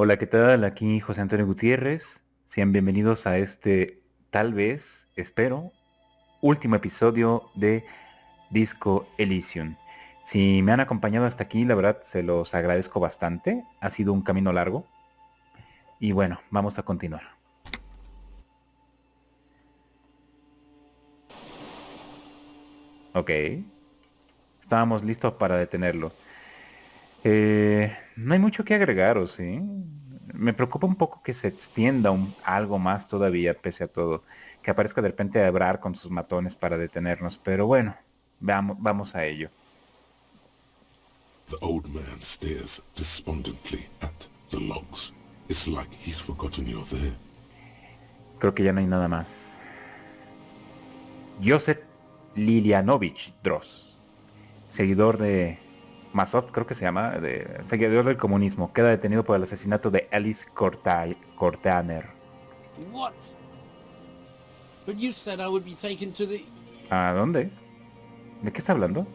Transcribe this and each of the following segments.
Hola, ¿qué tal? Aquí José Antonio Gutiérrez. Sean bienvenidos a este, tal vez, espero, último episodio de Disco Elysium. Si me han acompañado hasta aquí, la verdad se los agradezco bastante. Ha sido un camino largo. Y bueno, vamos a continuar. Ok. Estábamos listos para detenerlo. No hay mucho que agregar, ¿o sí? Me preocupa un poco que se extienda algo más todavía, pese a todo. Que aparezca de repente a Ebrar con sus matones para detenernos. Pero bueno, vamos a ello. The old man stares despondently at the logs. It's like he's forgotten you're there. Creo que ya no hay nada más. Joseph Lilianovich Dross, seguidor de Masov, creo que se llama, seguidor del comunismo, queda detenido por el asesinato de Alice Cortaner. What? But you said I would be taken to the... ¿A dónde? ¿De qué está hablando?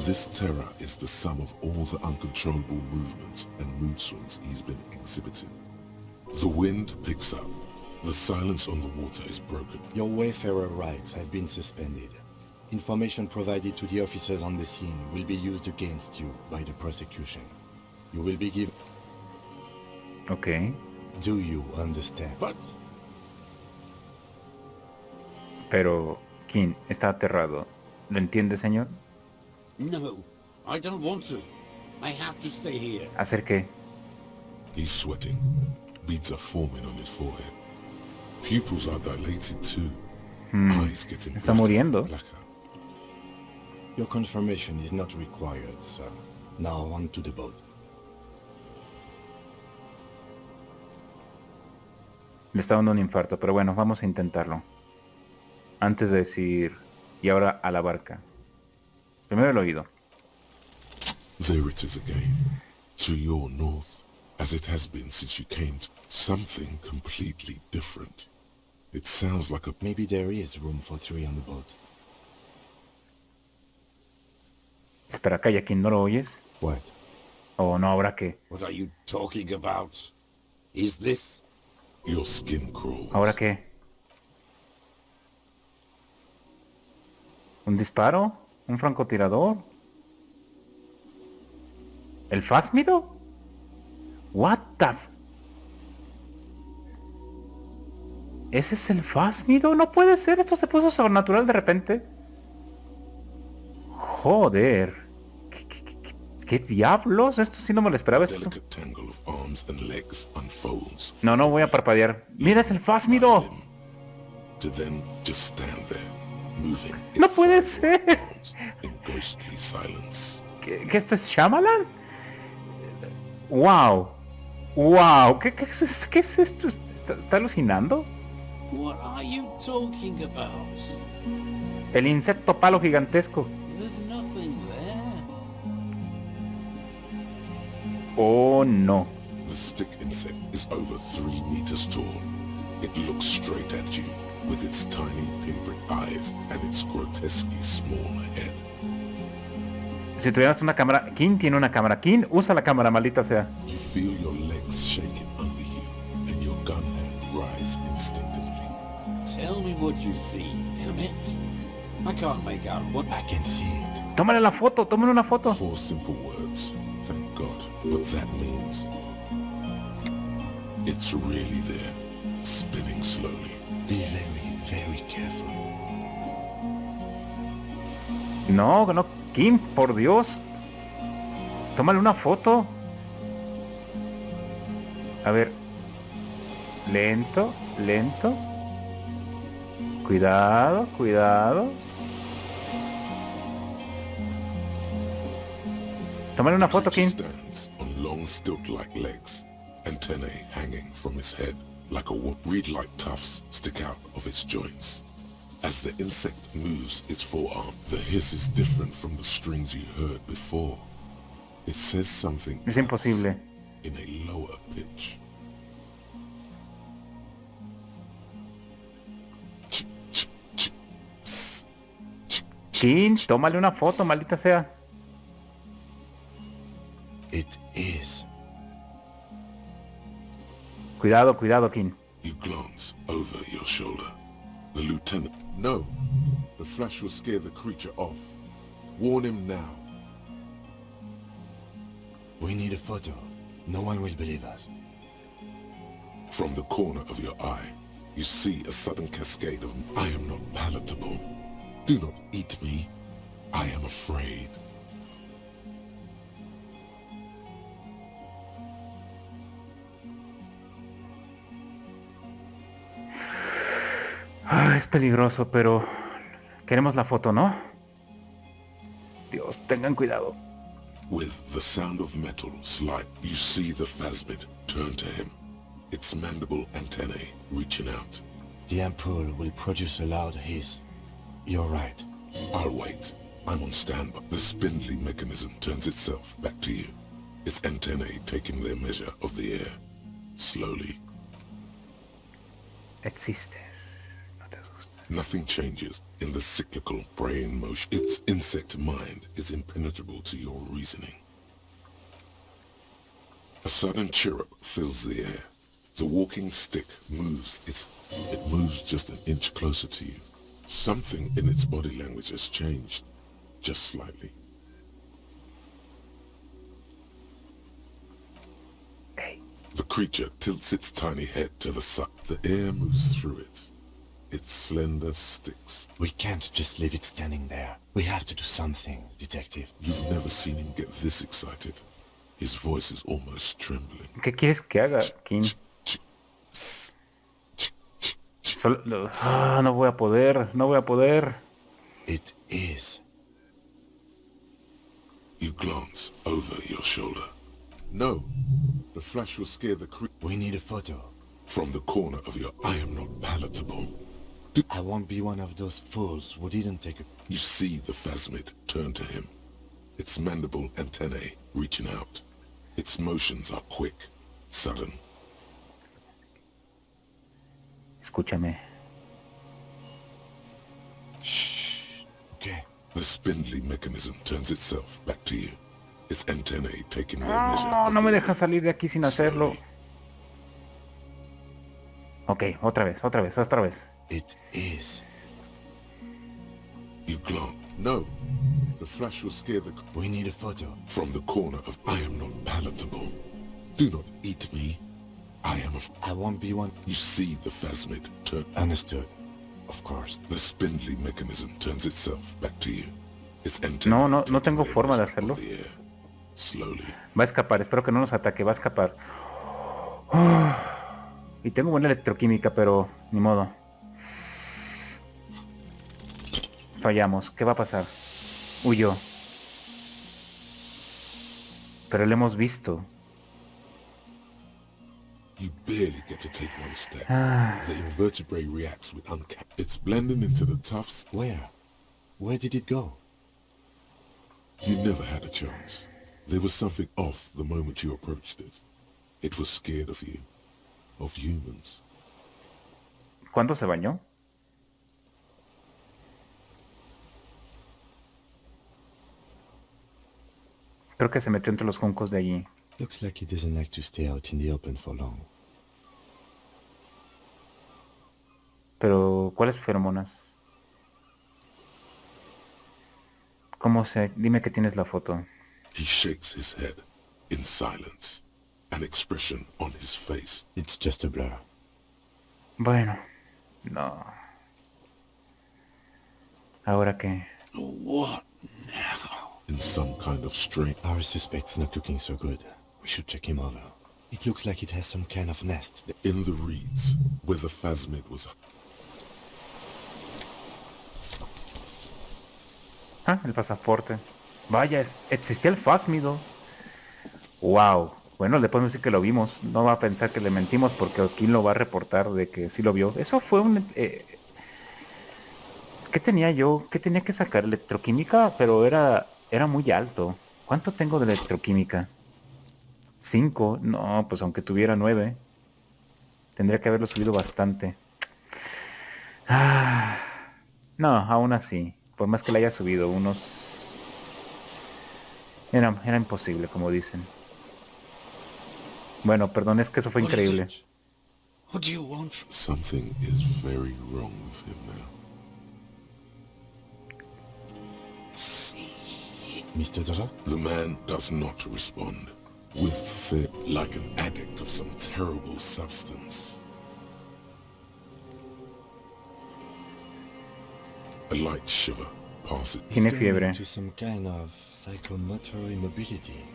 This terror is the sum of all the uncontrollable movements and mood swings he's been exhibiting. The wind picks up. The silence on the water is broken. Your wayfarer rights have been suspended. Information provided to the officers on the scene will be used against you by the prosecution. You will be given... Ok. Do you understand? But Pero King está aterrado. ¿Lo entiende, señor? No, I don't want to. I have to stay here. ¿Hacer qué? he's sweating. Beads are forming on his forehead. Pupils are dilated too. Eyes getting Está blacker, muriendo. blacker. Your confirmation is not required, sir. Now on to the boat. Le está dando un infarto, pero bueno, vamos a intentarlo. Antes de decir, y ahora a la barca. Primero el oído. There it is again. To your north, as it has been since you came to something completely different. It sounds like a... Maybe there is room for three on the boat. Espera, calla, King, ¿no lo oyes? What? ¿O no habrá qué? What are you talking about? Is this... Your skin crawls. ¿Ahora qué? ¿Un disparo? ¿Un francotirador? ¿El fásmido? What the ¿Ese es el fásmido? No puede ser, esto se puso sobrenatural de repente. Joder. ¿Qué diablos? Esto sí no me lo esperaba. Delicate tangle of arms and legs unfolds. No voy a parpadear. ¡Mira, es el fásmido! To then just stand there, moving. ¡No its puede sidewalk ser! arms in ghostly silence. ¿Qué esto es Shyamalan? ¡Wow! ¡Wow! ¿Qué es esto? ¿Está alucinando? What are you talking about? El insecto palo gigantesco. There's nothing there. Oh, no. The stick insect is over 3 meters tall. It looks straight at you with its tiny pinprick eyes and its grotesquely small head. Si tuvieras una cámara... King tiene una cámara. King usa la cámara, maldita sea. You feel your legs shaking under you and your gun hand rise instinctively. Tell me what you see, damn it. I can't make out what... I can see it. Tómale la foto, tómale una foto. 4 simple words, thank God. But that means it's really there, spinning slowly. Be very, very careful. No, King, por Dios. Tómale una foto. A ver. Lento, lento. Cuidado, cuidado. Tómale una foto, King. Stands on long stilt-like legs, antennae hanging from his head like a reed-like tufts stick out of its joints. As the insect moves its forearm, the hiss is different from the strings you heard before. It says something Es imposible. in a lower pitch. King, tómale una foto, maldita sea. It is. Cuidado, cuidado, King. You glance over your shoulder. The lieutenant... No. The flash will scare the creature off. Warn him now. We need a photo. No one will believe us. From the corner of your eye, you see a sudden cascade of... I am not palatable. Do not eat me. I am afraid. Es peligroso, pero... Queremos la foto, ¿no? Dios, tengan cuidado. With the sound of metal slide, you see the phasmid turn to him. Its mandible antennae reaching out. The ampoule will produce a loud hiss. You're right. I'll wait. I'm on standby. The spindly mechanism turns itself back to you. Its antennae taking their measure of the air. Slowly. Existes. No te asustes. Nothing changes in the cyclical brain motion. Its insect mind is impenetrable to your reasoning. A sudden chirrup fills the air. The walking stick moves. It moves just an inch closer to you. Something in its body language has changed. Just slightly. Hey. The creature tilts its tiny head to the side. The air moves through it. Its slender sticks. We can't just leave it standing there. We have to do something, Detective. You've never seen him get this excited. His voice is almost trembling. ¿Qué quieres que haga, King? No voy a poder, no voy a poder. It is. You glance over your shoulder. No, the flash will scare the creature. We need a photo. From the corner of your eye, I am not palatable. I won't be one of those fools who didn't take a... You see the phasmid turn to him. Its mandible antennae reaching out. Its motions are quick, sudden. Escúchame. Shh. Okay. The spindly mechanism turns itself back to you. Its antennae taking their measure. No, of no me the deja air. salir de aquí sin hacerlo. Slowly. Ok, otra vez, otra vez, otra vez. It is. You glance. No, the flash will scare the... We need a photo. From the corner of... I am not palatable. Do not eat me. I am I won't be one... You see the phasmid turn... Understood. Of course. The spindly mechanism turns itself back to you. Its No tengo forma de hacerlo. Slowly. Va a escapar, espero que no nos ataque, va a escapar. Y tengo buena electroquímica, pero ni modo. Fallamos, ¿qué va a pasar? Huyó. Pero lo hemos visto. You barely get to take one step. The invertebrate reacts with uncanny. It's blending into the tufts. Where? Where did it go? You never had a chance. There was something off the moment you approached it. It was scared of you. Of humans. ¿Cuándo se bañó? Creo que se metió entre los juncos de allí. Looks like he doesn't like to stay out in the open for long. Pero, ¿cuáles feromonas? ¿Cómo sé? Dime que tienes la foto. He shakes his head in silence. An expression on his face. It's just a blur. Bueno, no. ¿Ahora qué? What now? In some kind of strange... Our suspect's not looking so good. We should check him over. It looks like it has some kind of nest. In the reeds, where the phasmid was... Ah, el pasaporte. Vaya, existía el fásmido. Wow. Bueno, le podemos decir que lo vimos. No va a pensar que le mentimos porque aquí lo va a reportar de que sí lo vio. Eso fue un... ¿Qué tenía yo? ¿Qué tenía que sacar? Electroquímica, pero era muy alto. ¿Cuánto tengo de electroquímica? 5. No, pues aunque tuviera 9. Tendría que haberlo subido bastante. No, aún así. Por más que le haya subido unos... Era imposible, como dicen. Bueno, perdón, es que eso fue What is increíble. it? What do you want from... Something is very wrong with him now. See? Mr. Dra? The man does not respond. With fear, like an addict of some terrible substance. A light shiver passes. Tiene He's fiebre. going to some kind of psychomotor immobility.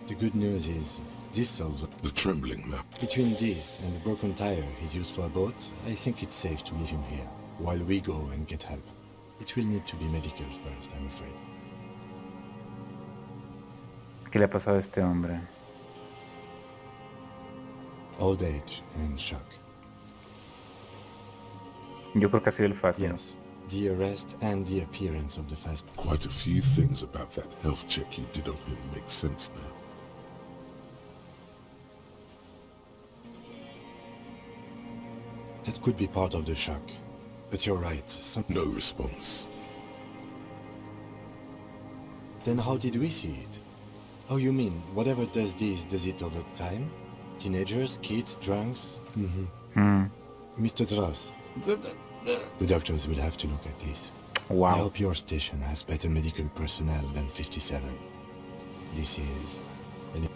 The good news is, this solves it. The trembling map. Between this and the broken tire he's used for a boat, I think it's safe to leave him here, while we go and get help. It will need to be medical first, I'm afraid. ¿Qué le ha pasado a este hombre? Old age and shock. Yo creo que ha sido el fácil. Yes, the arrest and the appearance of the fast... Quite a few things about that health check you did on him make sense now. That could be part of the shock. But you're right, No response. Then how did we see it? Oh, you mean, whatever does this, does it over time? Teenagers, kids, drunks? Mm-hmm. Mr. Dross, the doctors will have to look at this. I Wow. hope your station has better medical personnel than 57. This is...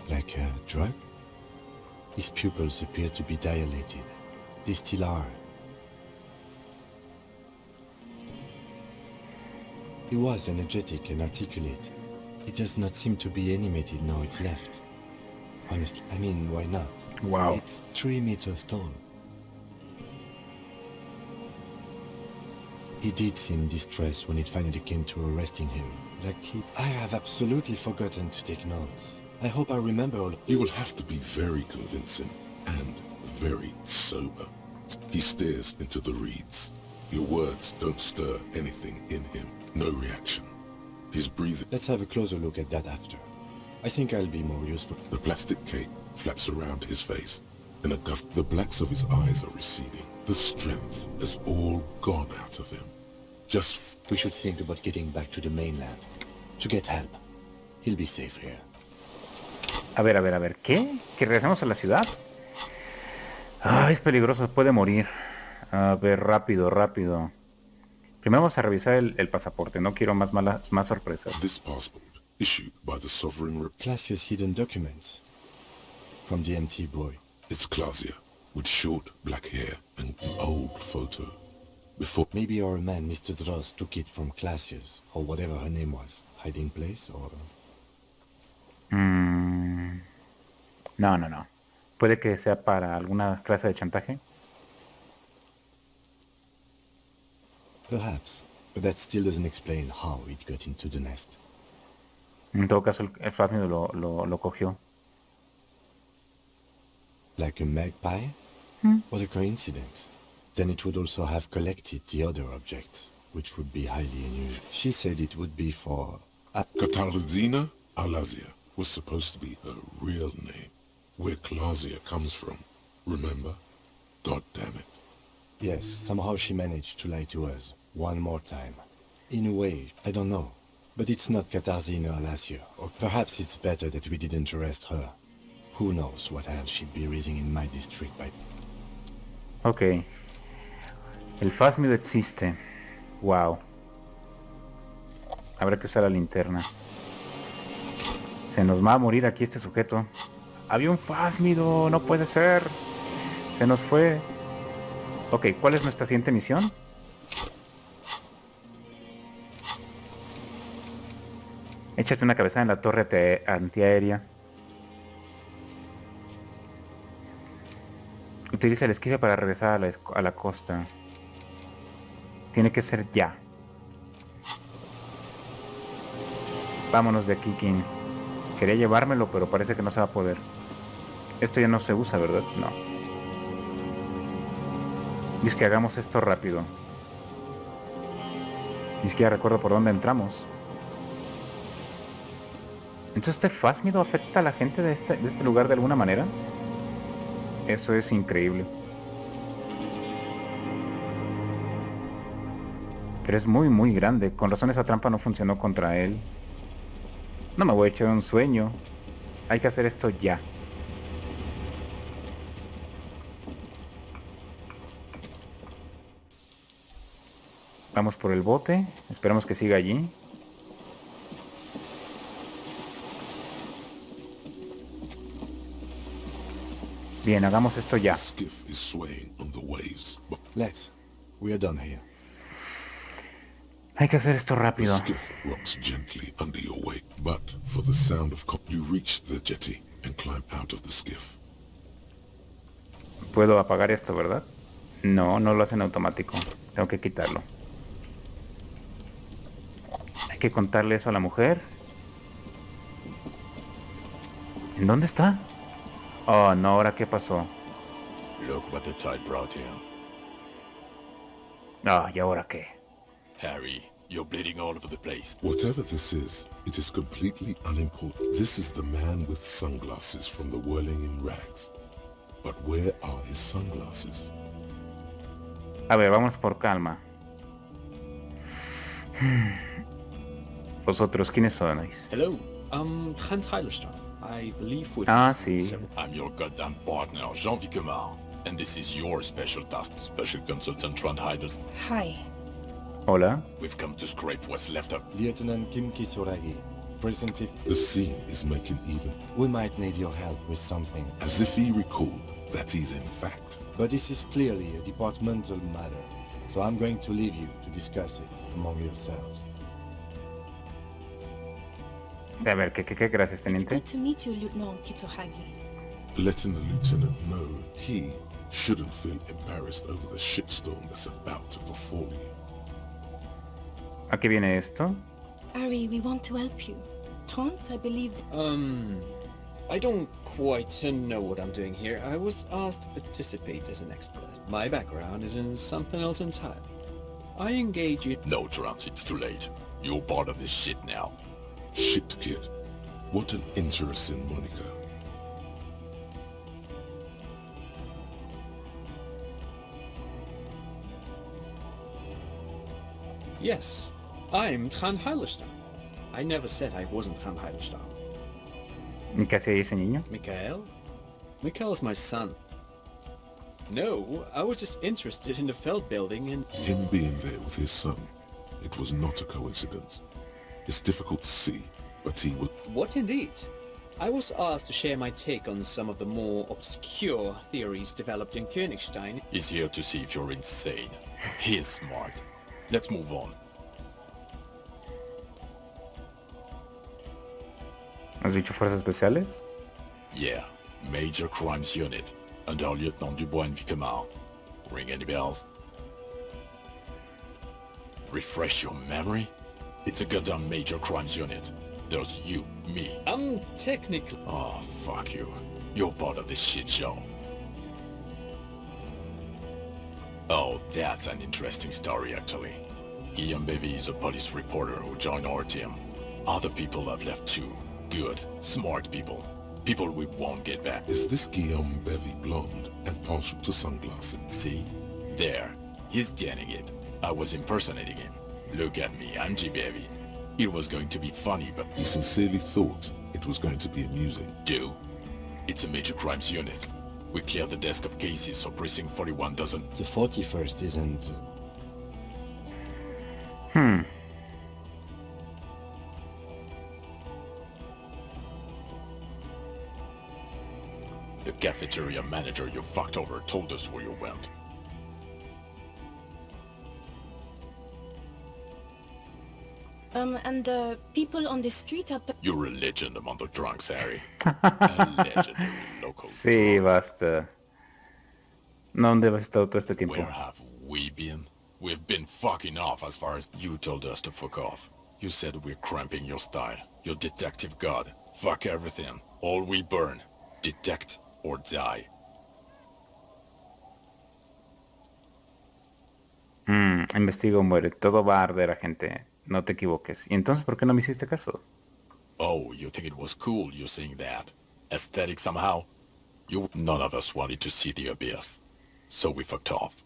like a drug? His pupils appear to be dilated. They still are. He was energetic and articulate. It does not seem to be animated now it's left. Honestly, I mean, why not? Wow. It's 3 meters tall. He did seem distressed when it finally came to arresting him. I have absolutely forgotten to take notes. I hope I remember all. You will have to be very convincing and very sober. He stares into the reeds. Your words don't stir anything in him. No reaction. His breathing. Let's have a closer look at that after. I think I'll be more useful. The plastic cape flaps around his face. In a gust, the blacks of his eyes are receding. The strength is all gone out of him. Just We should think about getting back to the mainland. To get help. He'll be safe here. A ver. ¿Qué? ¿Que regresemos a la ciudad? Es peligroso, puede morir. A ver, rápido. Primero vamos a revisar el pasaporte. No quiero más sorpresas. this passport, issued by the sovereign Classia's hidden documents. From the MT boy. It's Clausia, with short black hair and an old photo. Before Maybe our man, Mr. Dross, took it from Classia's, or whatever her name was. Hiding place, or... No. Puede que sea para alguna clase de chantaje. Perhaps, but that still doesn't explain how it got into the nest. En todo caso, el Fásmido lo cogió. Like a magpie? What a coincidence. Then it would also have collected the other objects, which would be highly unusual. She said it would be for... Catalina Alazia was supposed to be her real name, where Clausia comes from. Remember? God damn it. Yes, somehow she managed to lie to us. One more time. In a way, I don't know. But it's not Katarzyna Alasia. Or perhaps it's better that we didn't arrest her. Who knows what hell she'd be raising in my district by... Ok. El Fásmido existe. Wow. Habrá que usar la linterna. Se nos va a morir aquí este sujeto. Había un Fásmido, no puede ser. Se nos fue. Ok, ¿cuál es nuestra siguiente misión? Échate una cabezada en la torre antiaérea. Utiliza el esquive para regresar a la costa. Tiene que ser ya. Vámonos de aquí, King. Quería llevármelo, pero parece que no se va a poder. Esto ya no se usa, ¿verdad? No. Dice que hagamos esto rápido. Ni siquiera recuerdo por dónde entramos. Entonces, ¿este Fásmido afecta a la gente de este lugar de alguna manera? Eso es increíble. Pero es muy, muy grande. Con razón esa trampa no funcionó contra él. No me voy a echar un sueño. Hay que hacer esto ya. Vamos por el bote. Esperamos que siga allí. Bien, hagamos esto ya. The skiff is swaying on the waves, but Let's. We are done here. Hay que hacer esto the rápido. skiff rocks gently under your weight. But for the sound of you reach the jetty and climb out of the skiff. Puedo apagar esto, ¿verdad? No, no lo hace en automático. Tengo que quitarlo. Hay que contarle eso a la mujer. ¿En dónde está? Oh, no, ¿ahora qué pasó? Look what the tide brought in. Ah, ¿y ahora qué? Harry, you're bleeding all over the place. Whatever this is, it is completely unimportant. This is the man with sunglasses from the whirling in rags. But where are his sunglasses? A ver, vamos por calma. ¿Vosotros quiénes sois? Hello, I'm Trent Heilerstein. I believe we... Ah, sí. I'm your goddamn partner, Jean-Vic Kemar. And this is your special task, Special Consultant Trent Heilerstein. Hi. Hola. We've come to scrape what's left of... Lieutenant Kim Kisuragi, Precinct 50. The scene is making even, We might need your help with something, as if he recalled that he's in fact. but this is clearly a departmental matter, so I'm going to leave you to discuss it among yourselves. A ver, ¿qué gracias, It's teniente? good to meet you, Lieutenant Kitsuhagi. Letting the lieutenant know he shouldn't feel embarrassed over the shitstorm that's about to befall you. ¿A qué viene esto? Ari, we want to help you. Trent, I believe... I don't quite know what I'm doing here. I was asked to participate as an expert. My background is in something else entirely. I engage you... No, Trent, it's too late. You're part of this shit now. Shit, kid. What an interesting moniker. Yes, I'm Trent Heilerstein. I never said I wasn't Trent Heilerstein. ¿Y qué hace ese niño? Mikhail? Mikhail's my son. No, I was just interested in the Feld building and... Him being there with his son, it was not a coincidence. It's difficult to see, but he would. What indeed? I was asked to share my take on some of the more obscure theories developed in Königstein. He's here to see if you're insane. He is smart. Let's move on. ¿Has dicho fuerzas especiales? Yeah, Major Crimes Unit, under Lieutenant Dubois and Vicamar. Ring any bells? Refresh your memory? It's a goddamn Major Crimes Unit. There's you, me. Technically... Oh, fuck you. You're part of this shit show. Oh, that's an interesting story, actually. Guillaume Bevy is a police reporter who joined our team. Other people have left too. Good, smart people. People we won't get back. Is this Guillaume Bevy blonde and partial to sunglasses? See? There. He's getting it. I was impersonating him. Look at me, I'm G. Bevy. It was going to be funny, but... He sincerely thought it was going to be amusing. Do? It's a Major Crimes Unit. We clear the desk of cases so Precinct 41 doesn't... The 41st isn't... The cafeteria manager you fucked over told us where you went. And the people on the street are... You're a legend among the drunks, Harry. A legendary local Sí, drunk. basta. ¿Dónde has estado todo este tiempo? Where have we been? We've been fucking off as far as you told us to fuck off. You said we're cramping your style. Your detective god. Fuck everything. All we burn. Detect or die. Investigo, muere. Todo va a arder, agente. No te equivoques. ¿Y entonces por qué no me hiciste caso? Oh, you think it was cool you saying that? Aesthetic somehow? None of us wanted to see the abyss. So we fucked off.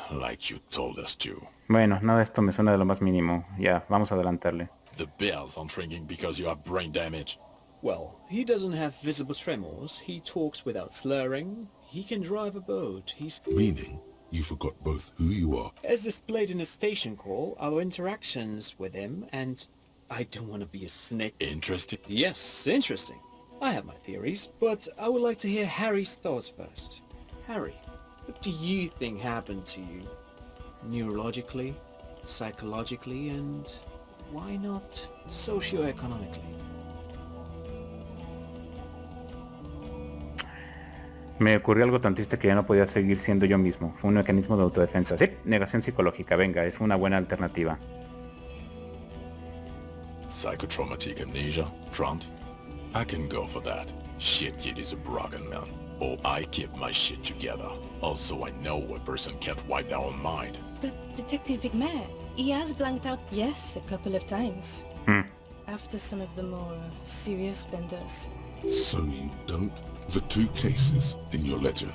Like you told us to. Bueno, nada de esto me suena de lo más mínimo. Ya, vamos a adelantarle. The bells aren't ringing because you have brain damage. Well, he doesn't have visible tremors, he talks without slurring, he can drive a boat, he's... Meaning, You forgot both who you are. As displayed in a station call, our interactions with him, and I don't want to be a snake. Interesting? Yes, interesting. I have my theories, but I would like to hear Harry's thoughts first. Harry, what do you think happened to you? Neurologically, psychologically, and why not socioeconomically? Me ocurrió algo tan triste que ya no podía seguir siendo yo mismo. Fue un mecanismo de autodefensa. Sí, negación psicológica. Venga, es una buena alternativa. Psychotraumatic amnesia, Trant? I can go for that. Shit kid is a broken man. Or I keep my shit together. Also, I know a person can't wipe their own mind. But Detective Vigmer, he has blanked out yes a couple of times. After some of the more serious benders. So you don't? The 2 cases in your ledger.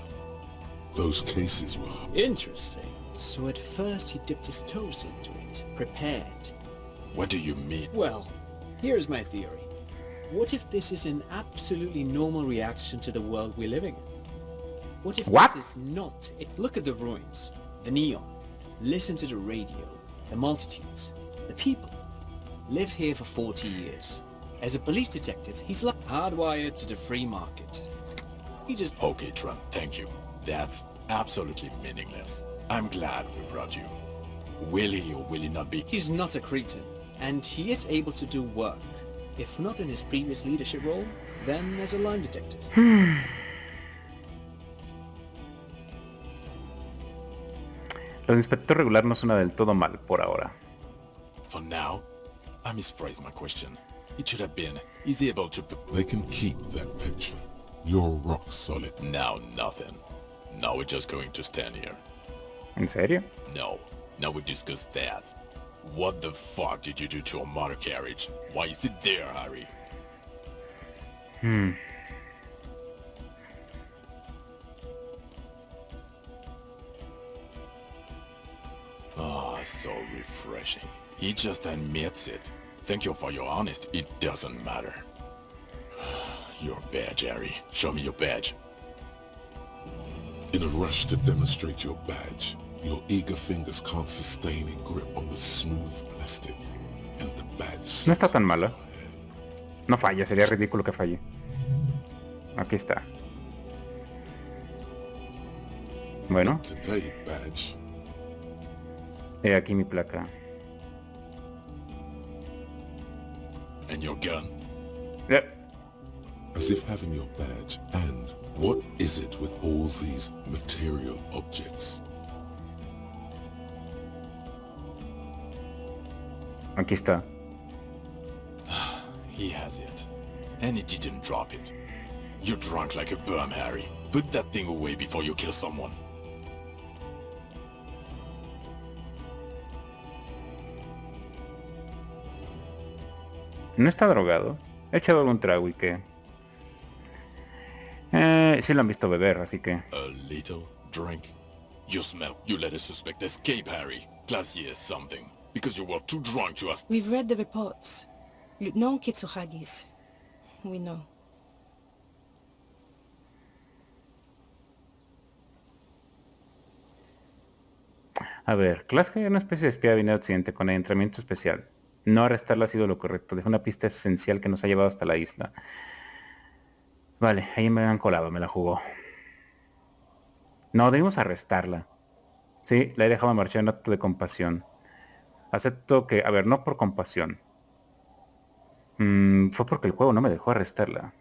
Those cases were... Interesting. So at first he dipped his toes into it, prepared. What do you mean? Well, here's my theory. What if this is an absolutely normal reaction to the world we're living in? What if What? this is not it? Look at the ruins, the neon, listen to the radio, the multitudes, the people. Live here for 40 years. As a police detective, he's like hardwired to the free market. He just... Okay, Trant, thank you. That's absolutely meaningless. I'm glad we brought you. Will he or will he not be? He's not a cretin, and he is able to do work. If not in his previous leadership role, then as a line detective. Lo de inspector regular no suena del todo mal por ahora. For now, I misphrased my question. It should have been, is he able to... They can keep that pension. You're rock solid. Now nothing. Now we're just going to stand here. ¿En serio? No. Now we discuss that. What the fuck did you do to a motor carriage? Why is it there, Harry? Ah, so refreshing. He just admits it. Thank you for your honesty. It doesn't matter. Your badge, Harry. Show me your badge. In a rush to demonstrate your badge, your eager fingers can't sustain a grip on the smooth plastic, and the badge... No está tan slips mala. off your hand. No falla, sería ridículo que falle. Aquí está. Bueno, Not today, badge. he aquí mi placa. And your gun? Yep. As if having your badge, and what is it with all these material objects? Aquí está. He has it. And he didn't drop it. You're drunk like a bum, Harry. Put that thing away before you kill someone. ¿No está drogado? He echado algún trago y qué. Sí lo han visto beber, así que... A little drink? You smell. You let a suspect escape, Harry. Classier something. Because you were too drunk to ask. We've read the reports. Lieutenant Kitsuhagis. We know. A ver, Klaske era una especie de espía vino de Occidente con entrenamiento especial. No arrestarla ha sido lo correcto. Dejó una pista esencial que nos ha llevado hasta la isla. Vale, ahí me han colado, me la jugó. No, debimos arrestarla. Sí, la he dejado marchar en acto de compasión. Acepto que... A ver, no por compasión. Fue porque el juego no me dejó arrestarla.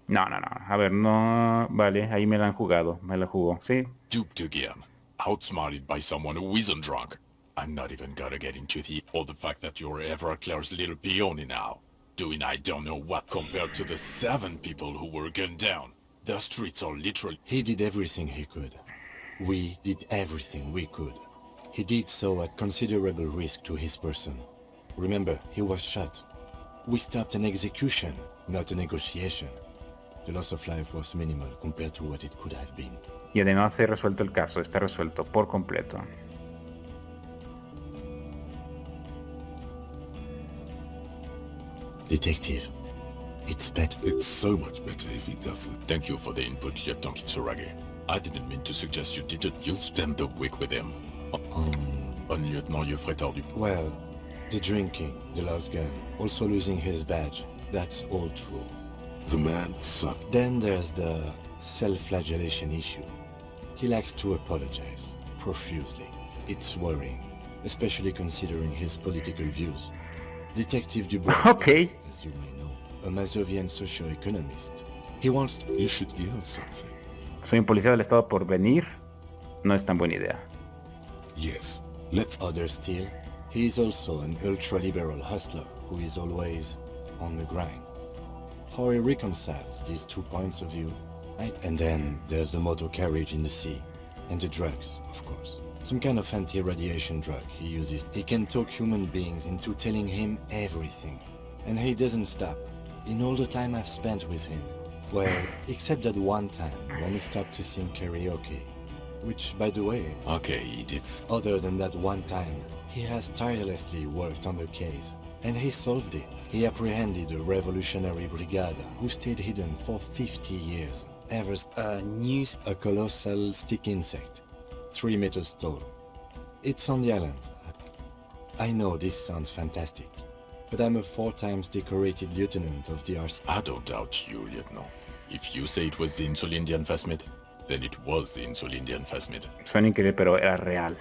No. A ver, no... Vale, ahí me la han jugado. Me la jugó, sí. Duped again. Outsmarted by someone who isn't drunk. I'm not even gonna get into the fact that you're Everclear's little peony now. Doing I don't know what compared to the 7 people who were gunned down. The streets are literally... He did everything he could. We did everything we could. He did so at considerable risk to his person. Remember, he was shot. We stopped an execution, not a negotiation. The loss of life was minimal compared to what it could have been. Y además he resuelto el caso. Está resuelto por completo. Detective, it's better. It's so much better if he doesn't. Thank you for the input, Lieutenant Kitsuragi. I didn't mean to suggest you did it. You've spent the week with him. Un lieutenant Yufretor du... Well, the drinking, the lost gun, also losing his badge, that's all true. The man sucked. Then there's the self-flagellation issue. He likes to apologize, profusely. It's worrying, especially considering his political views. Detective Dubois, Okay. as you may know, a Mazovian socio-economist. He wants to... You should yell something. Soy un policía del estado por venir. No es tan buena idea. Yes, let's... Other still, he is also an ultra-liberal hustler who is always on the grind. How he reconciles these 2 points of view. And then there's the motor carriage in the sea. And the drugs, of course. Some kind of anti-radiation drug he uses. He can talk human beings into telling him everything. And he doesn't stop. In all the time I've spent with him. Well, except that one time when he stopped to sing karaoke. Which, by the way... Okay, he did... Other than that one time, he has tirelessly worked on the case. And he solved it. He apprehended a revolutionary brigade who stayed hidden for 50 years. Ever... A colossal stick insect. 3 meters tall. It's on the island. I know this sounds fantastic, but I'm a 4 times decorated lieutenant of the RC. I don't doubt you, Lieutenant. If you say it was the Insulindian Phasmid, then it was the Insulindian Phasmid. Suena increíble, pero era real.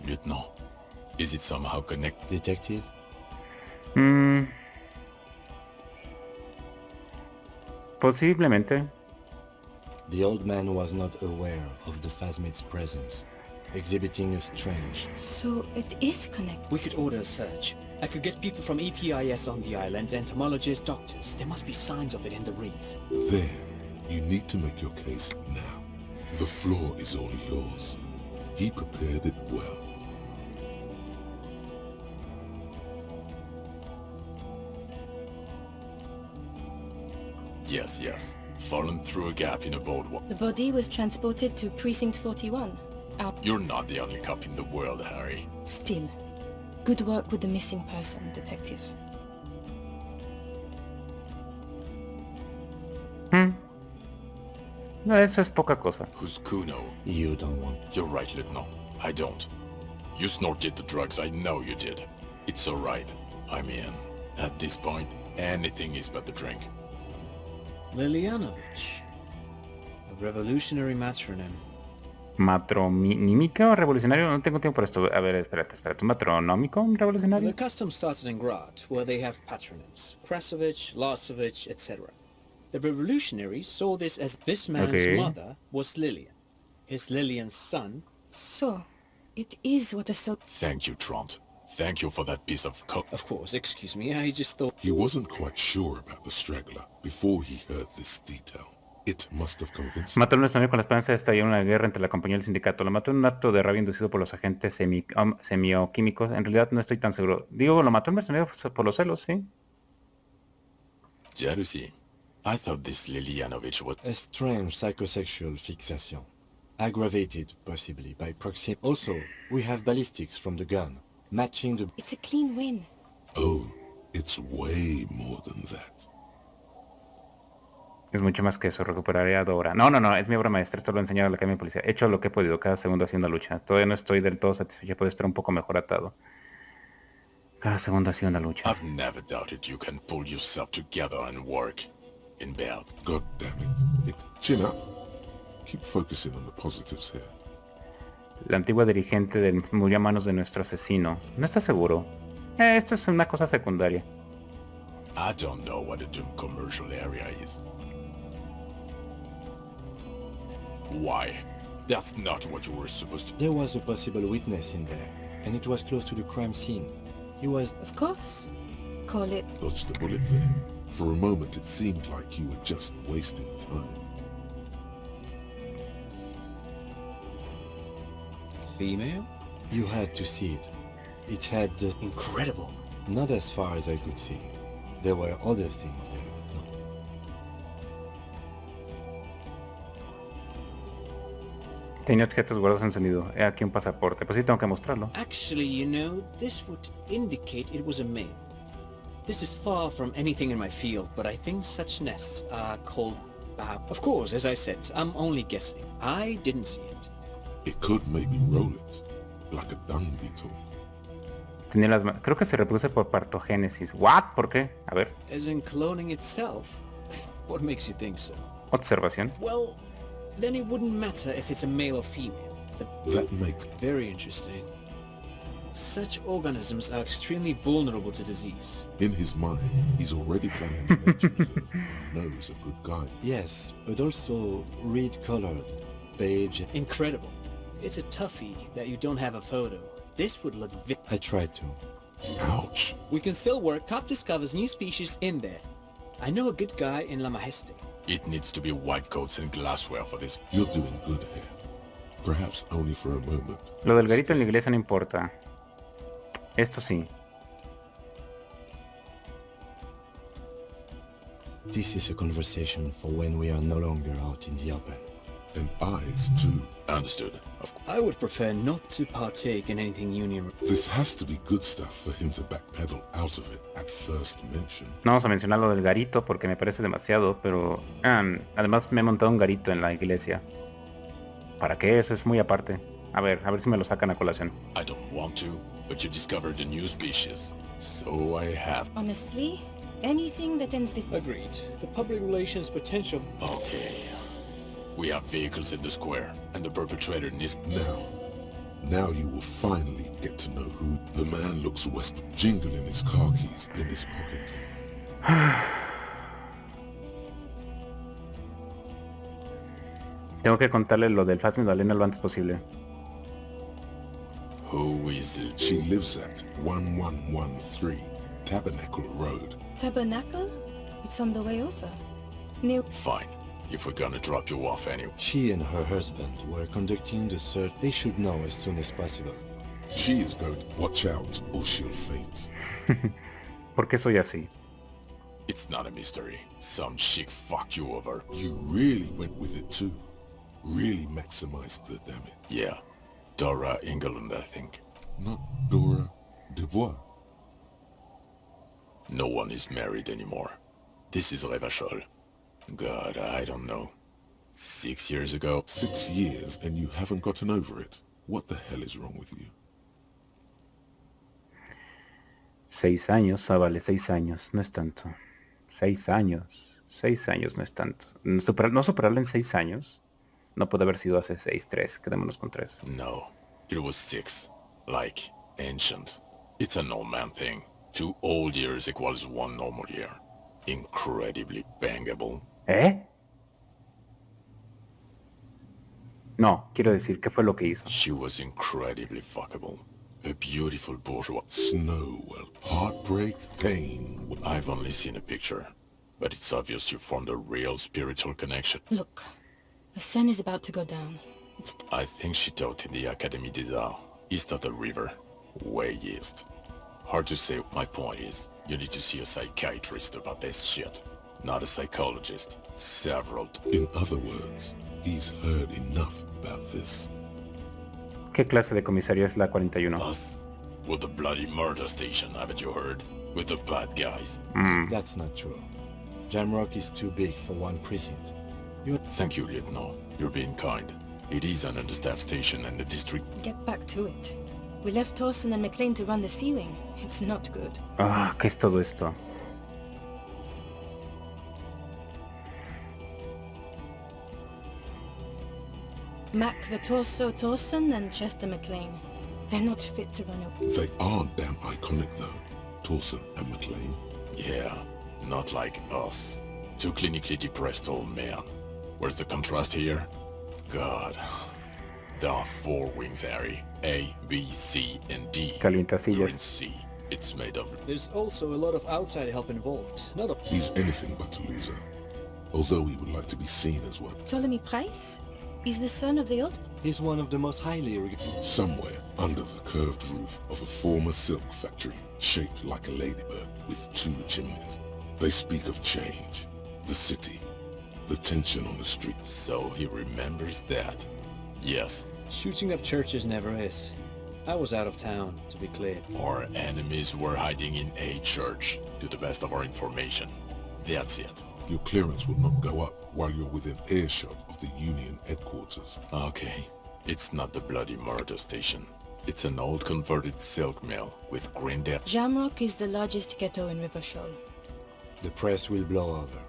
Lieutenant, is it somehow connected? Detective? Posiblemente. The old man was not aware of the Phasmid's presence, exhibiting a strange... So it is connected. We could order a search. I could get people from EPIS on the island, entomologists, doctors. There must be signs of it in the reeds. There. You need to make your case now. The floor is all yours. He prepared it well. Yes, yes. Fallen through a gap in a boardwalk. The body was transported to Precinct 41. You're not the only cop in the world, Harry. Still, good work with the missing person, Detective. No, eso es poca cosa. Who's Kuno? You don't want... You're right, Lieutenant. I don't. You snorted the drugs, I know you did. It's alright. I mean, at this point, anything is but the drink. Lilianovich. A revolutionary matronym. ¿Matronímica o revolucionario? No tengo tiempo para esto. A ver, espérate. ¿Un matronómico? ¿Un revolucionario? The custom started in Grad, where they have patronyms. Krasovich, Lasovich, etc. The revolutionaries saw this as this man's mother was Lillian. His Lillian's son... So, it is what a so... Thank you, Trant. Thank you for that piece of coke. Of course, excuse me, I just thought... He wasn't quite sure about the straggler before he heard this detail. It must have convinced him. Mató a un estonio con la esperanza de estallar una guerra entre la compañía y el sindicato. Lo mató en un acto de rabia inducido por los agentes semioquímicos. En realidad no estoy tan seguro. Digo, lo mató el mercenario por los celos, ¿sí? Jalousie. I thought this Lilianovich was... A strange psychosexual fixation. Aggravated, possibly, by proximity. Also, we have ballistics from the gun, matching the... It's a clean win. Oh, it's way more than that. Es mucho más que eso, recuperaré a Dora. No, es mi obra maestra, esto lo he enseñado a la Academia de Policía. He hecho lo que he podido, cada segundo haciendo lucha. Todavía no estoy del todo satisfecho, puede estar un poco mejor atado. Cada segundo ha sido una lucha. I've never doubted you can pull yourself together and work in bed. God damn it. Chin up. Keep focusing on the positives here. La antigua dirigente murió a manos de nuestro asesino. No está seguro. Esto es una cosa secundaria. I don't know what a doomed commercial area is. Why? That's not what you were supposed to... There was a possible witness in there, and it was close to the crime scene. He was... Of course. Call it... Dodged the bullet there. For a moment it seemed like you were just wasting time. Female? You had to see it. It had the... Incredible. Not as far as I could see. There were other things there, though. Tenía objetos guardados en sonido. He aquí un pasaporte. Pues sí, tengo que mostrarlo. Actually, you know, this would indicate it was a male. This is far from anything in my field, but I think such nests are called bow. Of course, as I said, I'm only guessing. I didn't see it. It could maybe roll it, like a dung beetle. Tenía creo que se reproduce por partogénesis. ¿What? ¿Por qué? A ver. As in cloning itself? What makes you think so? Observación. Well, then it wouldn't matter if it's a male or female. That makes... Very interesting. Such organisms are extremely vulnerable to disease. In his mind, he's already planning a nature reserve and knows a good guy. Yes, but also reed-colored, beige. Incredible. It's a toughie that you don't have a photo. This would look I tried to. Ouch. We can still work. Cop discovers new species in there. I know a good guy in La Majeste. It needs to be white coats and glassware for this. You're doing good here. Perhaps only for a moment. Lo del garito en la iglesia no importa. Esto sí. This is a conversation for when we are no longer out in the open. And eyes, too. Understood. Of course. I would prefer not to partake in anything union. This has to be good stuff for him to backpedal out of it at first mention. No vamos a mencionar lo del garito porque me parece demasiado, pero... además me he montado un garito en la iglesia. ¿Para qué? Eso es muy aparte. A ver si me lo sacan a colación. I don't want to, but you discovered a new species. So I have... Honestly, anything that ends this... Agreed. The public relations potential... Okay. We have vehicles in the square, and the perpetrator needs... Now you will finally get to know who the man looks west, jingling his car keys in his pocket. Tengo que contarle lo del Faz Magdalena lo antes posible. Who is it? She lives at 1113 Tabernacle Road. Tabernacle? It's on the way over. New... Fine. If we're gonna drop you off anyway. She and her husband were conducting the search. They should know as soon as possible. She is going to watch out or she'll faint. ¿Por qué soy así? It's not a mystery. Some chick fucked you over. You really went with it too. Really maximized the damage. Yeah. Dora England, I think. Not Dora Dubois. No one is married anymore. This is Revachol. God, I don't know. 6 years ago. 6 years and you haven't gotten over it. What the hell is wrong with you? 6 años, vale, 6 años, no es tanto. 6 años, 6 años no es tanto. No superarlo en 6 años. No puede haber sido hace 6, 3, quedémonos con 3. No, it was 6. Like, ancient. It's an old man thing. 2 old years equals 1 normal year. Incredibly bangable. ¿Eh? No, quiero decir, ¿qué fue lo que hizo? She was incredibly fuckable. A beautiful bourgeois. Snow, well, heartbreak, pain. I've only seen a picture, but it's obvious you formed a real spiritual connection. Look, the sun is about to go down. I think she taught in the Académie des Arts, east of the river. Way east. Hard to say. My point is, you need to see a psychiatrist about this shit. Not a psychologist. Several. In other words, he's heard enough about this. ¿Qué clase de comisaría es la 41? Us? With the bloody murder station, haven't you heard? With the bad guys. That's not true. Jamrock is too big for one precinct. Thank you, Lieutenant. You're being kind. It is an understaffed station and the district... Get back to it. We left Torsen and McLean to run the sea wing. It's not good. Ah, ¿qué es todo esto? Mac the Torso Torsen and Chester McLean. They're not fit to run a... They are damn iconic though, Torsen and McLean. Yeah, not like us. 2 clinically depressed old men. Where's the contrast here? God. There are 4 wings, Harry. A, B, C, and D. You're in Calientasillas. C. It's made of... There's also a lot of outside help involved. Not a... He's anything but a loser. Although he would like to be seen as one. Ptolemy Price? He's the son of the old... He's one of the most highly... Somewhere under the curved roof of a former silk factory, shaped like a ladybird with 2 chimneys. They speak of change, the city, the tension on the street. So he remembers that. Yes. Shooting up churches never is. I was out of town, to be clear. Our enemies were hiding in a church, to the best of our information. That's it. Your clearance will not go up while you're within earshot of the Union headquarters. Okay. It's not the bloody murder station. It's an old converted silk mill with granddad. Jamrock is the largest ghetto in Rivershaw. The press will blow over.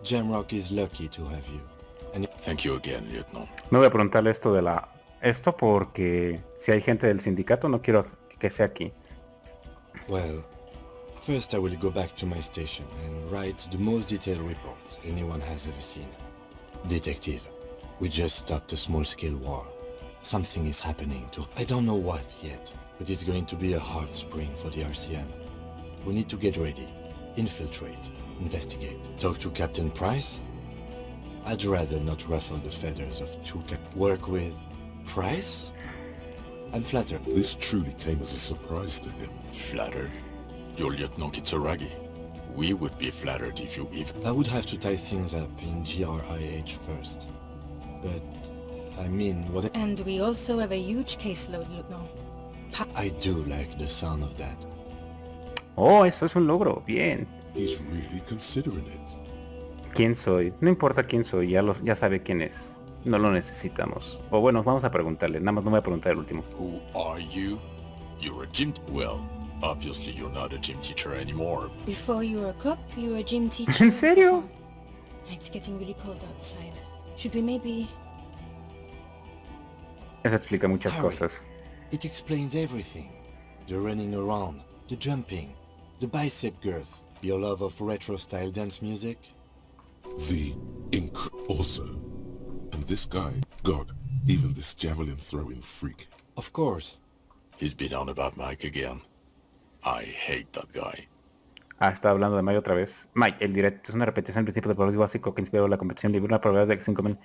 Jamrock is lucky to have you. And Thank you again, Lieutenant. No voy a preguntarle esto de la... Esto porque si hay gente del sindicato no quiero que sea aquí. well, first I will go back to my station and write the most detailed report anyone has ever seen. Detective, we just stopped a small-scale war. Something is happening to... I don't know what yet, but it's going to be a hard spring for the RCM. We need to get ready, infiltrate, investigate. Talk to Captain Price? I'd rather not ruffle the feathers of work with Price? I'm flattered. This truly came as a surprise to him. Flattered? You're Lieutenant Kitsuragi. We would be flattered if you even... I would have to tie things up in GRIH first. But, I mean, what... And we also have a huge caseload, Lieutenant. I do like the sound of that. Oh, eso es un logro. Bien. He's really considering it. ¿Quién soy? No importa quién soy, ya sabe quién es. No lo necesitamos. O bueno, vamos a preguntarle. Nada más no voy a preguntar el último. Who are you? You're a gym... Well, obviously you're not a gym teacher anymore. Before you were a cop, you were a gym teacher. ¿En serio? It's getting really cold outside. Should we maybe... Eso explica muchas Harry, cosas. It explains everything. The running around, the jumping, the bicep girth, your love of retro-style dance music. The also. And this guy, God, even this javelin throwing freak. Of course. He's been on about Mike again. I hate that guy. Ah, está hablando de Mike otra vez. Mike, el directo es una repetición del principio del progreso básico que inspiró la competición libre, una probabilidad de que 5,000...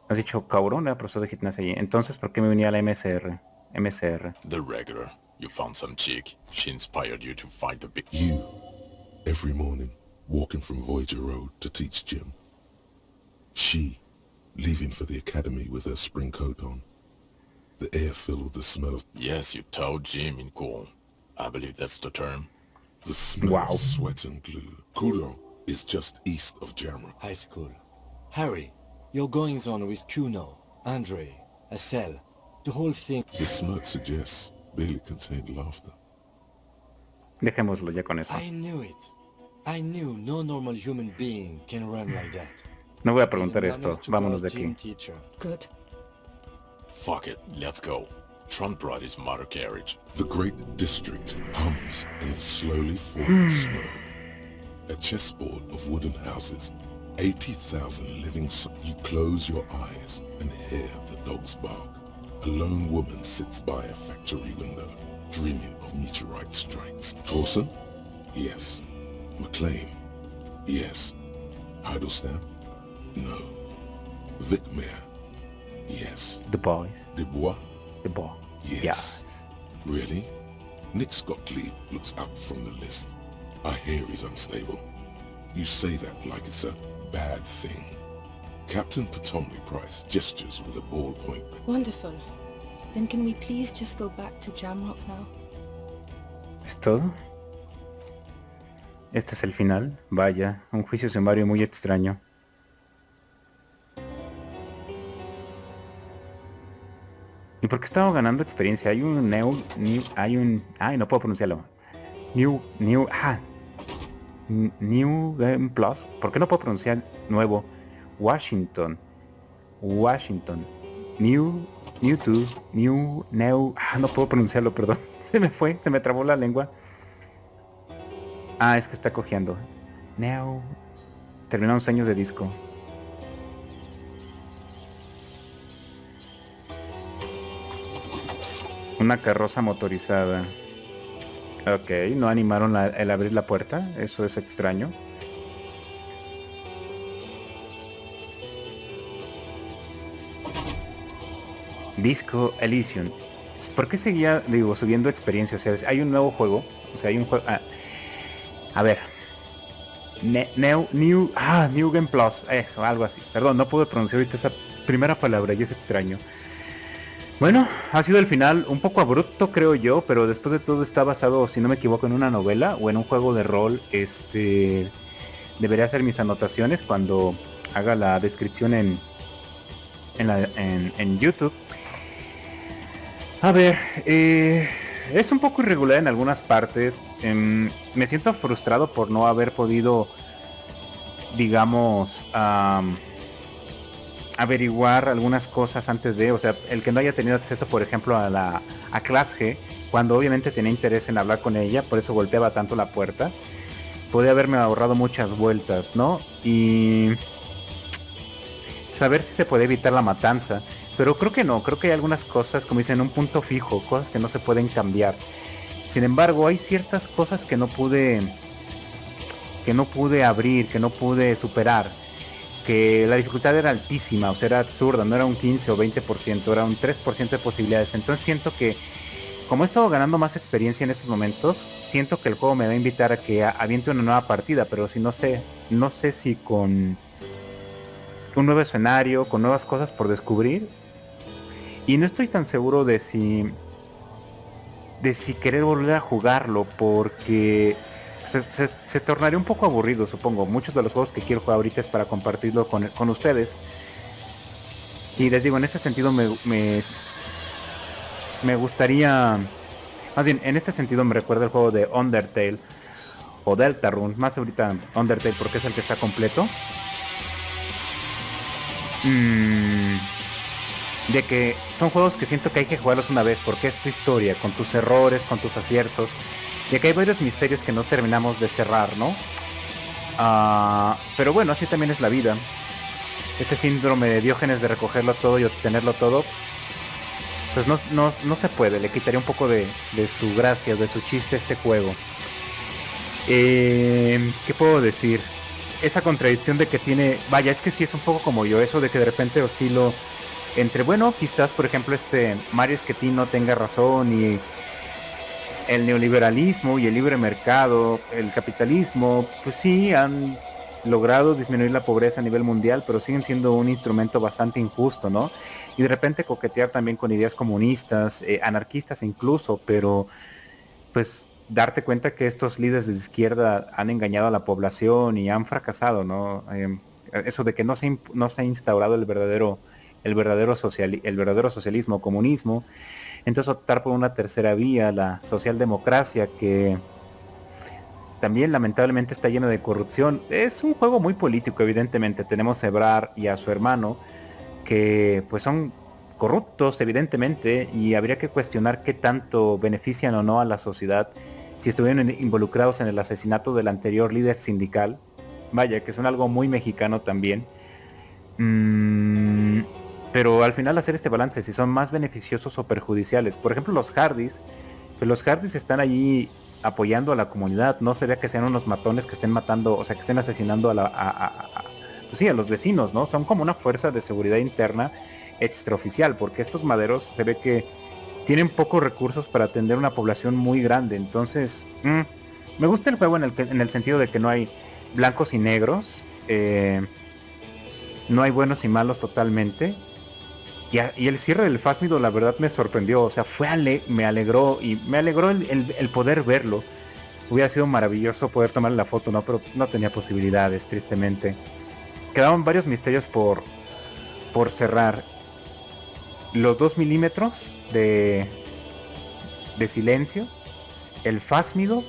Has dicho cabrón, era profesor de gimnasia allí. Entonces, ¿por qué me unía a la MSR? MSR. The regular. You found some chick. She inspired you to fight the big... You, every morning, walking from Voyager Road to teach gym. She, leaving for the academy with her spring coat on. The air filled with the smell of... Yes, you towed Jim in cool. I believe that's the term. The smell Wow. of sweat and glue. Kuro is just east of Jamrock. High school. Harry, your goings-on with Kuno, Andre, Acel, the whole thing. His smirk suggests barely contained laughter. Dejémoslo ya con eso. I knew it. I knew no normal human being can run like that. No voy a He's preguntar an esto. honest to Vámonos de God gym aquí. teacher. Good. Fuck it, let's go. Trump brought his motor carriage. The great district hums in the slowly falling snow. A chessboard of wooden houses, 80,000 living You close your eyes and hear the dogs bark. A lone woman sits by a factory window, dreaming of meteorite strikes. Torsen? Yes. McLean? Yes. Heidelstein? No. Vicmere? Yes. The Boys. Dubois? The Boy. Yes. Really? Nick Gottlieb looks up from the list. I hear he's unstable. You say that like it's a bad thing. Captain Potomley Price gestures with a ballpoint. Wonderful. Then can we please just go back to Jamrock now? ¿Es todo? Este es el final. Vaya, un juicio sumario muy extraño. ¿Y por qué estamos ganando experiencia? Hay un ay, no puedo pronunciarlo. New Game Plus. ¿Por qué no puedo pronunciar nuevo? Washington. New, no puedo pronunciarlo, perdón. Se me trabó la lengua. Ah, es que está cojeando. Now. Terminamos años de disco. Una carroza motorizada. Ok, no animaron el abrir la puerta. Eso es extraño. Disco Elysium. ¿Por qué seguía, subiendo experiencia? O sea, hay un nuevo juego. O sea, hay un juego... a ver. New Game Plus. Eso, algo así. Perdón, no puedo pronunciar ahorita esa primera palabra y es extraño. Bueno, ha sido el final un poco abrupto, creo yo, pero después de todo está basado, si no me equivoco, en una novela o en un juego de rol. Debería hacer mis anotaciones cuando haga la descripción en YouTube. A ver, es un poco irregular en algunas partes. Me siento frustrado por no haber podido, digamos, averiguar algunas cosas antes de, o sea, el que no haya tenido acceso, por ejemplo, a Class G, cuando obviamente tenía interés en hablar con ella, por eso golpeaba tanto la puerta. Podría haberme ahorrado muchas vueltas, ¿no? Y saber si se puede evitar la matanza. Pero creo que no, creo que hay algunas cosas, como dicen, un punto fijo, cosas que no se pueden cambiar. Sin embargo, hay ciertas cosas que no pude abrir, que no pude superar. Que la dificultad era altísima, o sea, era absurda, no era un 15 o 20%, era un 3% de posibilidades. Entonces siento que, como he estado ganando más experiencia en estos momentos, siento que el juego me va a invitar a que aviente una nueva partida, pero si no sé si con un nuevo escenario, con nuevas cosas por descubrir. Y no estoy tan seguro de si querer volver a jugarlo, porque se tornaría un poco aburrido, supongo. Muchos de los juegos que quiero jugar ahorita es para compartirlo con ustedes. Y les digo, en este sentido me gustaría... Más bien, en este sentido me recuerda el juego de Undertale o Deltarune. Más ahorita Undertale porque es el que está completo. De que son juegos que siento que hay que jugarlos una vez porque es tu historia, con tus errores, con tus aciertos. Y que hay varios misterios que no terminamos de cerrar, ¿no? Pero bueno, así también es la vida. Este síndrome de Diógenes de recogerlo todo y obtenerlo todo, pues no se puede. Le quitaría un poco de su gracia, de su chiste a este juego. ¿Qué puedo decir? Esa contradicción de que tiene... Vaya, es que sí es un poco como yo, eso de que de repente oscilo entre, bueno, quizás por ejemplo Mario Schettino tenga razón y el neoliberalismo y el libre mercado, el capitalismo, pues sí han logrado disminuir la pobreza a nivel mundial, pero siguen siendo un instrumento bastante injusto, ¿no? Y de repente coquetear también con ideas comunistas, anarquistas incluso, pero pues darte cuenta que estos líderes de izquierda han engañado a la población y han fracasado, ¿no? Eso de que no se ha instaurado el verdadero socialismo o comunismo. Entonces optar por una tercera vía, la socialdemocracia, que también lamentablemente está lleno de corrupción. Es un juego muy político, evidentemente. Tenemos a Ebrar y a su hermano, que pues son corruptos, evidentemente, y habría que cuestionar qué tanto benefician o no a la sociedad si estuvieron involucrados en el asesinato del anterior líder sindical. Vaya, que son algo muy mexicano también. Pero al final hacer este balance, si son más beneficiosos o perjudiciales. Por ejemplo, los Hardys, pues los Hardys están allí apoyando a la comunidad. No sería que sean unos matones que estén matando, o sea, que estén asesinando pues sí, a los vecinos, ¿no? Son como una fuerza de seguridad interna extraoficial, porque estos maderos se ve que tienen pocos recursos para atender una población muy grande. Entonces, me gusta el juego en el sentido de que no hay blancos y negros, no hay buenos y malos totalmente. Y el cierre del Fásmido la verdad me sorprendió, o sea, me alegró el poder verlo. Hubiera sido maravilloso poder tomar la foto, ¿no? Pero no tenía posibilidades, tristemente. Quedaban varios misterios por cerrar. Los 2 milímetros de silencio, el Fásmido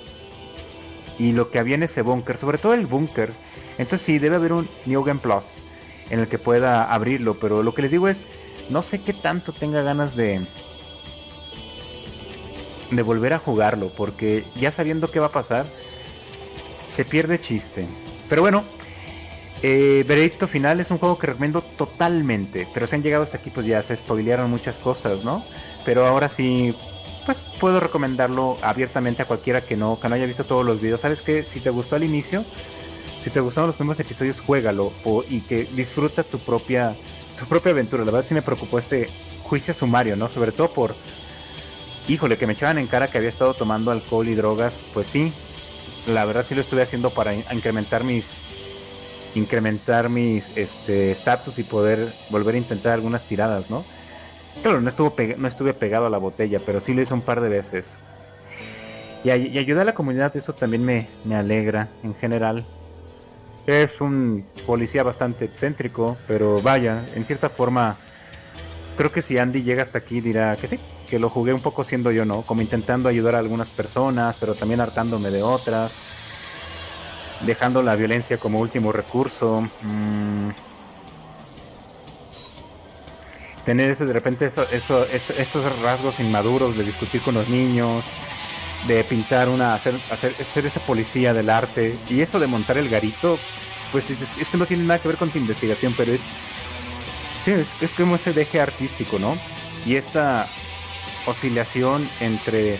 y lo que había en ese búnker, sobre todo el búnker. Entonces sí, debe haber un New Game Plus en el que pueda abrirlo, pero lo que les digo es, no sé qué tanto tenga ganas de volver a jugarlo, porque ya sabiendo qué va a pasar, se pierde chiste. Pero bueno, veredicto final, es un juego que recomiendo totalmente, pero si han llegado hasta aquí pues ya se spoilearon muchas cosas, ¿no? Pero ahora sí, pues puedo recomendarlo abiertamente a cualquiera que no haya visto todos los videos. ¿Sabes qué? Si te gustó al inicio, si te gustaron los primeros episodios, juégalo y que disfruta tu propia aventura. La verdad sí me preocupó este juicio sumario, ¿no? Sobre todo por, híjole, que me echaban en cara que había estado tomando alcohol y drogas. Pues sí, la verdad sí lo estuve haciendo para incrementar mis estatus y poder volver a intentar algunas tiradas, ¿no? Claro, no estuve pegado a la botella, pero sí lo hice un par de veces. Y ayudar a la comunidad, eso también me alegra en general. Es un policía bastante excéntrico, pero vaya, en cierta forma, creo que si Andy llega hasta aquí dirá que sí, que lo jugué un poco siendo yo, ¿no? Como intentando ayudar a algunas personas, pero también hartándome de otras, dejando la violencia como último recurso. Tener de repente esos rasgos inmaduros de discutir con los niños, de pintar ser ese policía del arte, y eso de montar el garito, pues es que no tiene nada que ver con tu investigación, pero es como ese deje artístico, ¿no? Y esta oscilación entre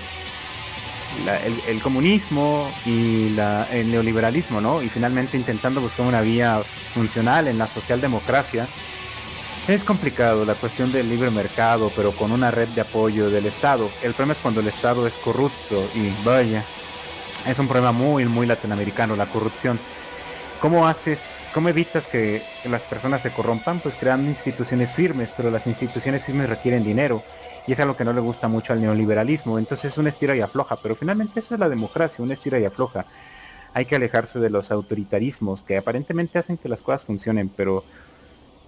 el comunismo y el neoliberalismo, ¿no? Y finalmente intentando buscar una vía funcional en la socialdemocracia. Es complicado la cuestión del libre mercado, pero con una red de apoyo del Estado. El problema es cuando el Estado es corrupto y vaya, es un problema muy, muy latinoamericano, la corrupción. ¿Cómo evitas que las personas se corrompan? Pues creando instituciones firmes, pero las instituciones firmes requieren dinero. Y es algo que no le gusta mucho al neoliberalismo. Entonces es una estira y afloja, pero finalmente eso es la democracia, una estira y afloja. Hay que alejarse de los autoritarismos que aparentemente hacen que las cosas funcionen, pero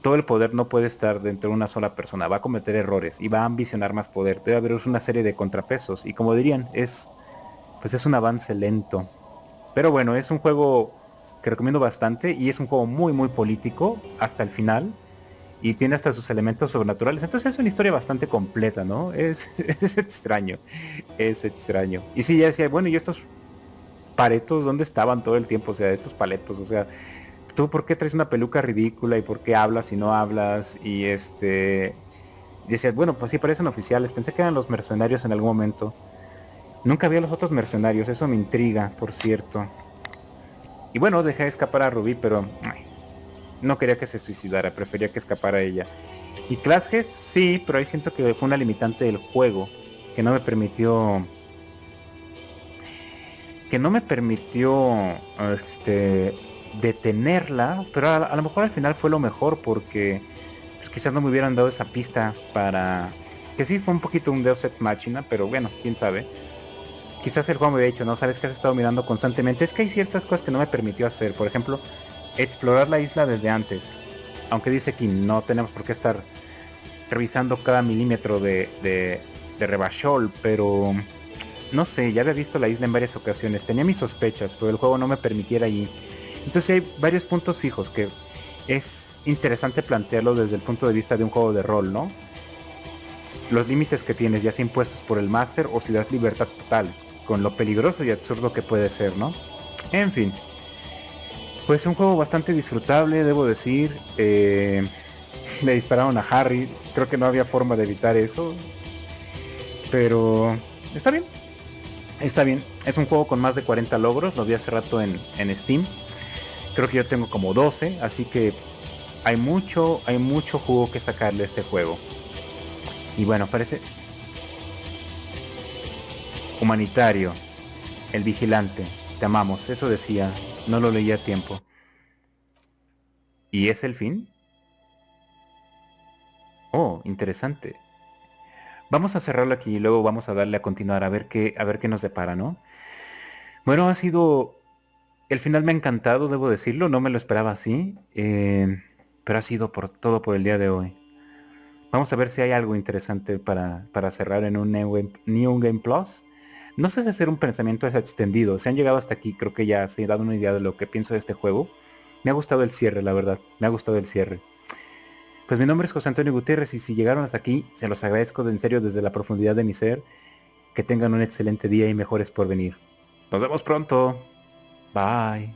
todo el poder no puede estar dentro de una sola persona, va a cometer errores y va a ambicionar más poder, debe haber una serie de contrapesos y como dirían, es un avance lento. Pero bueno, es un juego que recomiendo bastante y es un juego muy muy político hasta el final y tiene hasta sus elementos sobrenaturales, entonces es una historia bastante completa, ¿no? Es extraño, es extraño. Y sí, ya decía, bueno, ¿y estos paretos dónde estaban todo el tiempo? O sea, estos paletos, o sea, ¿tú por qué traes una peluca ridícula y por qué hablas y no hablas? Y decías, bueno, pues sí, parecen oficiales. Pensé que eran los mercenarios en algún momento. Nunca vi a los otros mercenarios, eso me intriga, por cierto. Y bueno, dejé escapar a Rubí, pero no quería que se suicidara, prefería que escapara ella. Y Clashes, sí, pero ahí siento que fue una limitante del juego, que no me permitió... detenerla, pero a lo mejor al final fue lo mejor porque pues, quizás no me hubieran dado esa pista para que sí fue un poquito un Deus Ex Machina, pero bueno, quién sabe. Quizás el juego me había dicho, no, sabes que has estado mirando constantemente, es que hay ciertas cosas que no me permitió hacer, por ejemplo, explorar la isla desde antes, aunque dice que no tenemos por qué estar revisando cada milímetro de Rebachol, pero no sé, ya había visto la isla en varias ocasiones, tenía mis sospechas, pero el juego no me permitiera allí. Entonces hay varios puntos fijos que es interesante plantearlo desde el punto de vista de un juego de rol, ¿no? Los límites que tienes, ya sea impuestos por el máster o si das libertad total, con lo peligroso y absurdo que puede ser, ¿no? En fin, pues un juego bastante disfrutable, debo decir. Le dispararon a Harry, creo que no había forma de evitar eso, pero está bien. Está bien, es un juego con más de 40 logros, lo vi hace rato en Steam. Creo que yo tengo como 12, así que hay mucho jugo que sacarle a este juego. Y bueno, parece... Humanitario, el vigilante, te amamos, eso decía, no lo leí a tiempo. ¿Y es el fin? Oh, interesante. Vamos a cerrarlo aquí y luego vamos a darle a continuar a ver qué nos depara, ¿no? Bueno, ha sido... El final me ha encantado, debo decirlo, no me lo esperaba así, pero ha sido todo por el día de hoy. Vamos a ver si hay algo interesante para cerrar en un New Game Plus. No sé si hacer un pensamiento extendido, si han llegado hasta aquí, creo que ya se han dado una idea de lo que pienso de este juego. Me ha gustado el cierre, la verdad, me ha gustado el cierre. Pues mi nombre es José Antonio Gutiérrez y si llegaron hasta aquí, se los agradezco en serio desde la profundidad de mi ser. Que tengan un excelente día y mejores por venir. Nos vemos pronto. Bye.